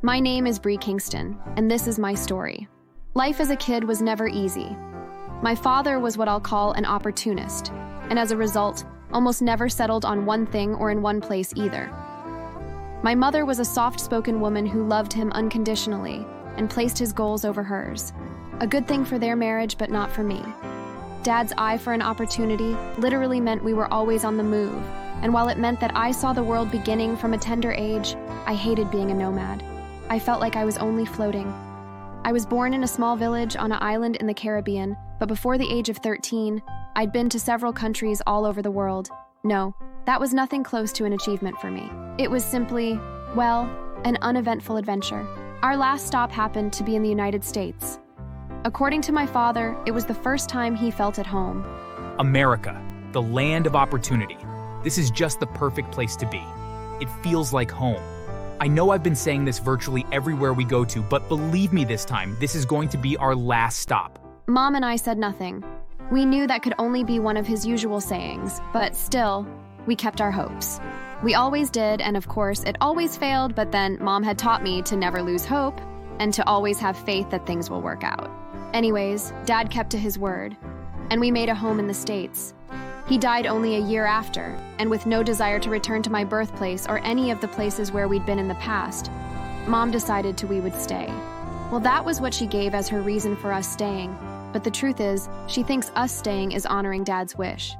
My name is Bree Kingston, and this is my story. Life as a kid was never easy. My father was what I'll call an opportunist, and as a result, almost never settled on one thing or in one place either. My mother was a soft-spoken woman who loved him unconditionally and placed his goals over hers. A good thing for their marriage, but not for me. Dad's eye for an opportunity literally meant we were always on the move, and while it meant that I saw the world beginning from a tender age, I hated being a nomad. I felt like I was only floating. I was born in a small village on an island in the Caribbean, but before the age of 13, I'd been to several countries all over the world. No, that was nothing close to an achievement for me. It was simply, well, an uneventful adventure. Our last stop happened to be in the United States. According to my father, it was the first time he felt at home. America, the land of opportunity. This is just the perfect place to be. It feels like home. I know I've been saying this virtually everywhere we go to, but believe me this time, this is going to be our last stop. Mom and I said nothing. We knew that could only be one of his usual sayings, but still, we kept our hopes. We always did, and of course, it always failed, but then Mom had taught me to never lose hope and to always have faith that things will work out. Anyways, Dad kept to his word, and we made a home in the States. He died only a year after, and with no desire to return to my birthplace or any of the places where we'd been in the past, Mom decided we would stay. Well, that was what she gave as her reason for us staying, but the truth is, she thinks us staying is honoring Dad's wish.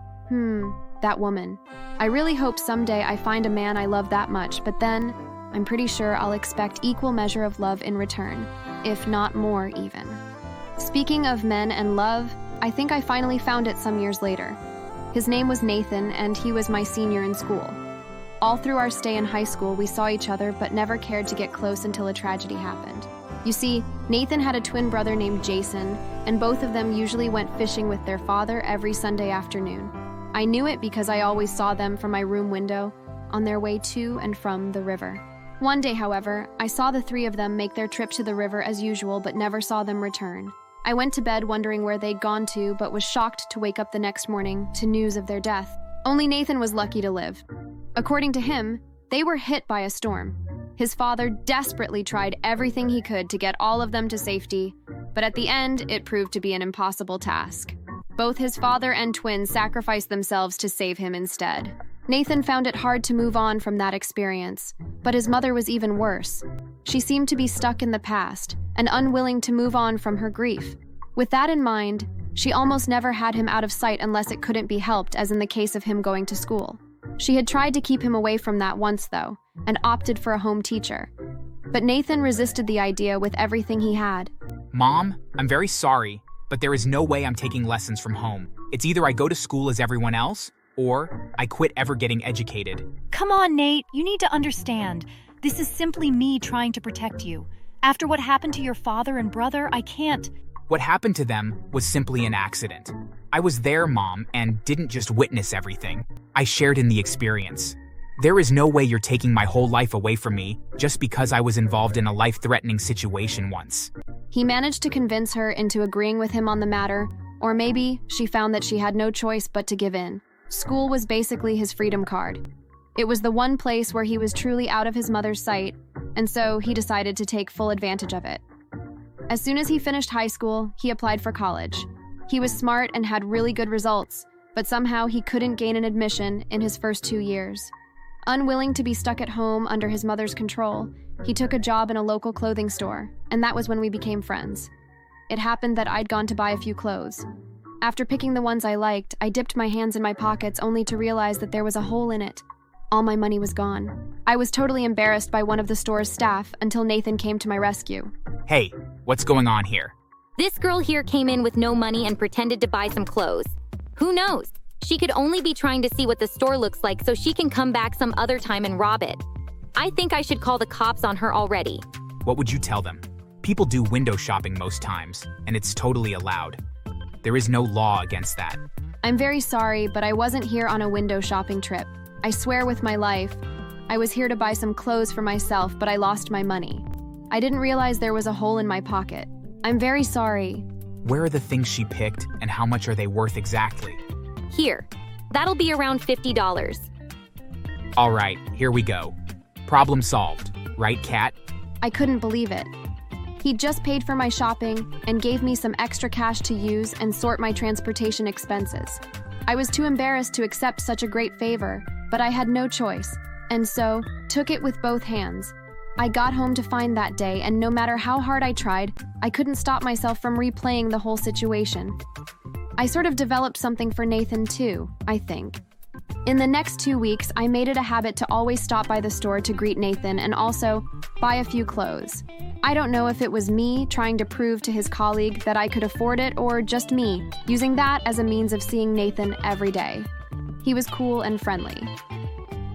That woman. I really hope someday I find a man I love that much, but then I'm pretty sure I'll expect equal measure of love in return, if not more even. Speaking of men and love, I think I finally found it some years later. His name was Nathan, and he was my senior in school. All through our stay in high school, we saw each other but never cared to get close until a tragedy happened. You see, Nathan had a twin brother named Jason, and both of them usually went fishing with their father every Sunday afternoon. I knew it because I always saw them from my room window on their way to and from the river. One day, however, I saw the three of them make their trip to the river as usual but never saw them return. I went to bed wondering where they'd gone to, but was shocked to wake up the next morning to news of their death. Only Nathan was lucky to live. According to him, they were hit by a storm. His father desperately tried everything he could to get all of them to safety, but at the end, it proved to be an impossible task. Both his father and twins sacrificed themselves to save him instead. Nathan found it hard to move on from that experience, but his mother was even worse. She seemed to be stuck in the past and unwilling to move on from her grief. With that in mind, she almost never had him out of sight unless it couldn't be helped, as in the case of him going to school. She had tried to keep him away from that once, though, and opted for a home teacher. But Nathan resisted the idea with everything he had. Mom, I'm very sorry, but there is no way I'm taking lessons from home. It's either I go to school as everyone else, or I quit ever getting educated. Come on, Nate. You need to understand. This is simply me trying to protect you. After what happened to your father and brother, I can't. What happened to them was simply an accident. I was there, Mom, and didn't just witness everything. I shared in the experience. There is no way you're taking my whole life away from me just because I was involved in a life-threatening situation once. He managed to convince her into agreeing with him on the matter, or maybe she found that she had no choice but to give in. School was basically his freedom card. It was the one place where he was truly out of his mother's sight, and so he decided to take full advantage of it. As soon as he finished high school, he applied for college. He was smart and had really good results, but somehow he couldn't gain an admission in his first 2 years. Unwilling to be stuck at home under his mother's control, he took a job in a local clothing store, and that was when we became friends. It happened that I'd gone to buy a few clothes. After picking the ones I liked, I dipped my hands in my pockets only to realize that there was a hole in it. All my money was gone. I was totally embarrassed by one of the store's staff until Nathan came to my rescue. Hey, what's going on here? This girl here came in with no money and pretended to buy some clothes. Who knows? She could only be trying to see what the store looks like so she can come back some other time and rob it. I think I should call the cops on her already. What would you tell them? People do window shopping most times, and it's totally allowed. There is no law against that. I'm very sorry, but I wasn't here on a window shopping trip. I swear with my life, I was here to buy some clothes for myself, but I lost my money. I didn't realize there was a hole in my pocket. I'm very sorry. Where are the things she picked, and how much are they worth exactly? Here. That'll be around $50. All right, here we go. Problem solved, right, Kat? I couldn't believe it. He'd just paid for my shopping and gave me some extra cash to use and sort my transportation expenses. I was too embarrassed to accept such a great favor, but I had no choice, and so took it with both hands. I got home to find that day, and no matter how hard I tried, I couldn't stop myself from replaying the whole situation. I sort of developed something for Nathan too, I think. In the next 2 weeks, I made it a habit to always stop by the store to greet Nathan and also buy a few clothes. I don't know if it was me trying to prove to his colleague that I could afford it or just me using that as a means of seeing Nathan every day. He was cool and friendly.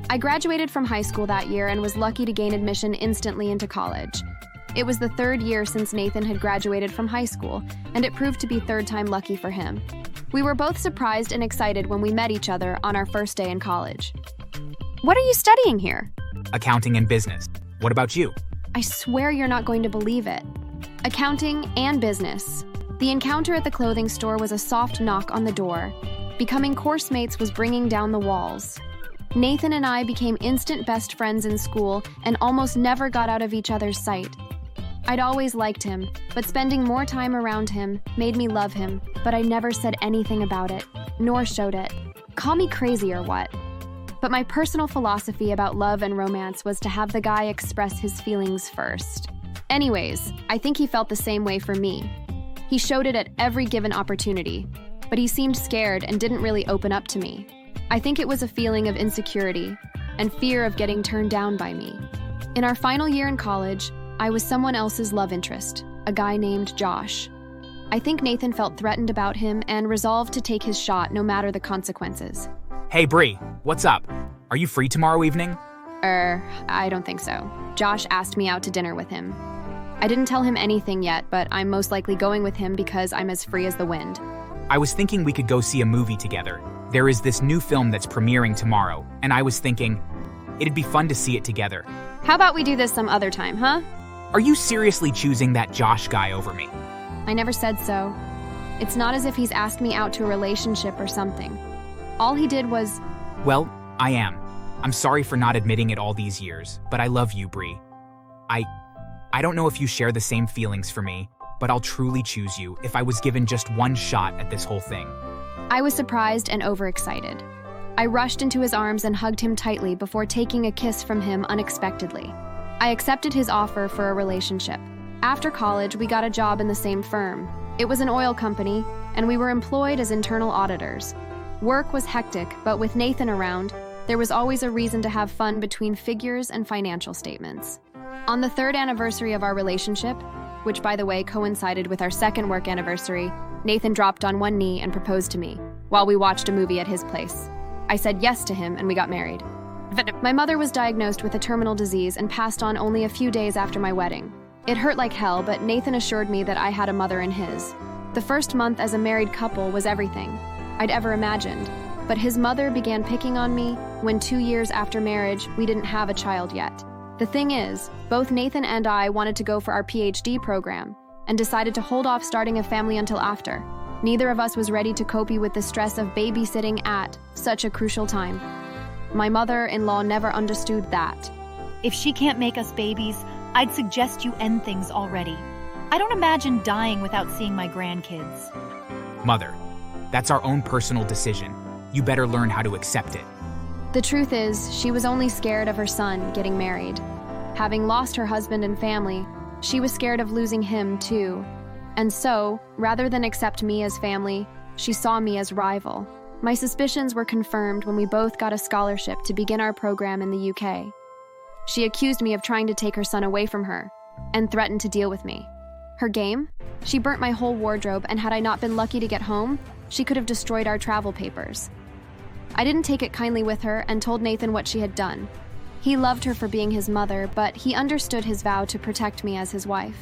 I graduated from high school that year and was lucky to gain admission instantly into college. It was the 3rd year since Nathan had graduated from high school, and it proved to be 3rd time lucky for him. We were both surprised and excited when we met each other on our first day in college. What are you studying here? Accounting and business. What about you? I swear you're not going to believe it. Accounting and business. The encounter at the clothing store was a soft knock on the door. Becoming course mates was bringing down the walls. Nathan and I became instant best friends in school and almost never got out of each other's sight. I'd always liked him, but spending more time around him made me love him, but I never said anything about it, nor showed it. Call me crazy or what? But my personal philosophy about love and romance was to have the guy express his feelings first. Anyways, I think he felt the same way for me. He showed it at every given opportunity, but he seemed scared and didn't really open up to me. I think it was a feeling of insecurity and fear of getting turned down by me. In our final year in college, I was someone else's love interest, a guy named Josh. I think Nathan felt threatened about him and resolved to take his shot no matter the consequences. Hey, Bree, what's up? Are you free tomorrow evening? I don't think so. Josh asked me out to dinner with him. I didn't tell him anything yet, but I'm most likely going with him because I'm as free as the wind. I was thinking we could go see a movie together. There is this new film that's premiering tomorrow, and I was thinking it'd be fun to see it together. How about we do this some other time, huh? Are you seriously choosing that Josh guy over me? I never said so. It's not as if he's asked me out to a relationship or something. All he did was... Well, I am. I'm sorry for not admitting it all these years, but I love you, Bree. I don't know if you share the same feelings for me, but I'll truly choose you if I was given just one shot at this whole thing. I was surprised and overexcited. I rushed into his arms and hugged him tightly before taking a kiss from him unexpectedly. I accepted his offer for a relationship. After college, we got a job in the same firm. It was an oil company, and we were employed as internal auditors. Work was hectic, but with Nathan around, there was always a reason to have fun between figures and financial statements. On the 3rd anniversary of our relationship, which by the way coincided with our 2nd work anniversary, Nathan dropped on one knee and proposed to me while we watched a movie at his place. I said yes to him and we got married. My mother was diagnosed with a terminal disease and passed on only a few days after my wedding. It hurt like hell, but Nathan assured me that I had a mother in his. The first month as a married couple was everything I'd ever imagined, but his mother began picking on me when 2 years after marriage, we didn't have a child yet. The thing is, both Nathan and I wanted to go for our PhD program and decided to hold off starting a family until after. Neither of us was ready to cope with the stress of babysitting at such a crucial time. My mother-in-law never understood that. If she can't make us babies, I'd suggest you end things already. I don't imagine dying without seeing my grandkids. Mother, that's our own personal decision. You better learn how to accept it. The truth is, she was only scared of her son getting married. Having lost her husband and family, she was scared of losing him too. And so, rather than accept me as family, she saw me as rival. My suspicions were confirmed when we both got a scholarship to begin our program in the UK. She accused me of trying to take her son away from her and threatened to deal with me. Her game? She burnt my whole wardrobe, and had I not been lucky to get home, she could have destroyed our travel papers. I didn't take it kindly with her and told Nathan what she had done. He loved her for being his mother, but he understood his vow to protect me as his wife.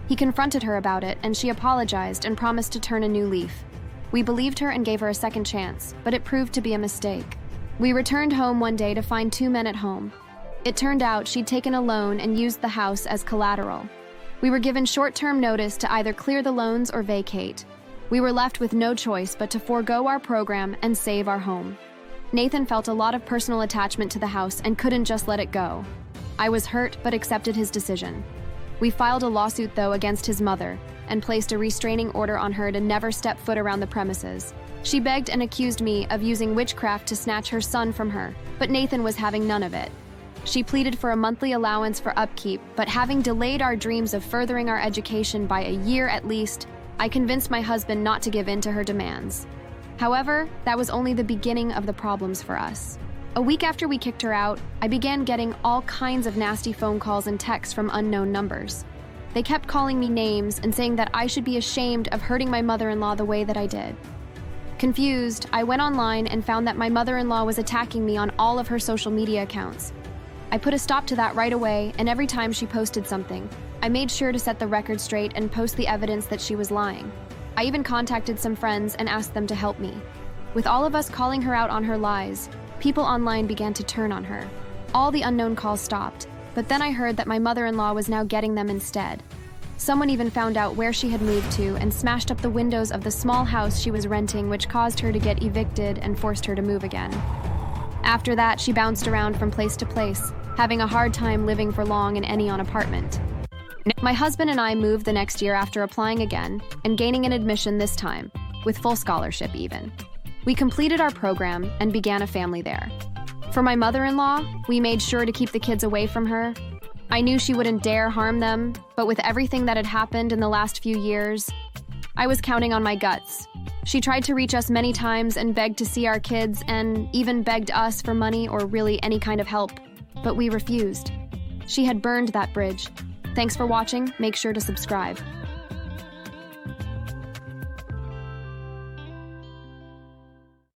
He confronted her about it, and she apologized and promised to turn a new leaf. We believed her and gave her a second chance, but it proved to be a mistake. We returned home one day to find 2 men at home. It turned out she'd taken a loan and used the house as collateral. We were given short-term notice to either clear the loans or vacate. We were left with no choice but to forego our program and save our home. Nathan felt a lot of personal attachment to the house and couldn't just let it go. I was hurt but accepted his decision. We filed a lawsuit, though, against his mother and placed a restraining order on her to never step foot around the premises. She begged and accused me of using witchcraft to snatch her son from her, but Nathan was having none of it. She pleaded for a monthly allowance for upkeep, but having delayed our dreams of furthering our education by a year at least, I convinced my husband not to give in to her demands. However, that was only the beginning of the problems for us. A week after we kicked her out, I began getting all kinds of nasty phone calls and texts from unknown numbers. They kept calling me names and saying that I should be ashamed of hurting my mother-in-law the way that I did. Confused, I went online and found that my mother-in-law was attacking me on all of her social media accounts. I put a stop to that right away, and every time she posted something, I made sure to set the record straight and post the evidence that she was lying. I even contacted some friends and asked them to help me. With all of us calling her out on her lies, people online began to turn on her. All the unknown calls stopped, but then I heard that my mother-in-law was now getting them instead. Someone even found out where she had moved to and smashed up the windows of the small house she was renting, which caused her to get evicted and forced her to move again. After that, she bounced around from place to place, having a hard time living for long in any apartment. My husband and I moved the next year after applying again and gaining an admission this time, with full scholarship even. We completed our program and began a family there. For my mother-in-law, we made sure to keep the kids away from her. I knew she wouldn't dare harm them, but with everything that had happened in the last few years, I was counting on my guts. She tried to reach us many times and begged to see our kids and even begged us for money or really any kind of help, but we refused. She had burned that bridge. Thanks for watching. Make sure to subscribe.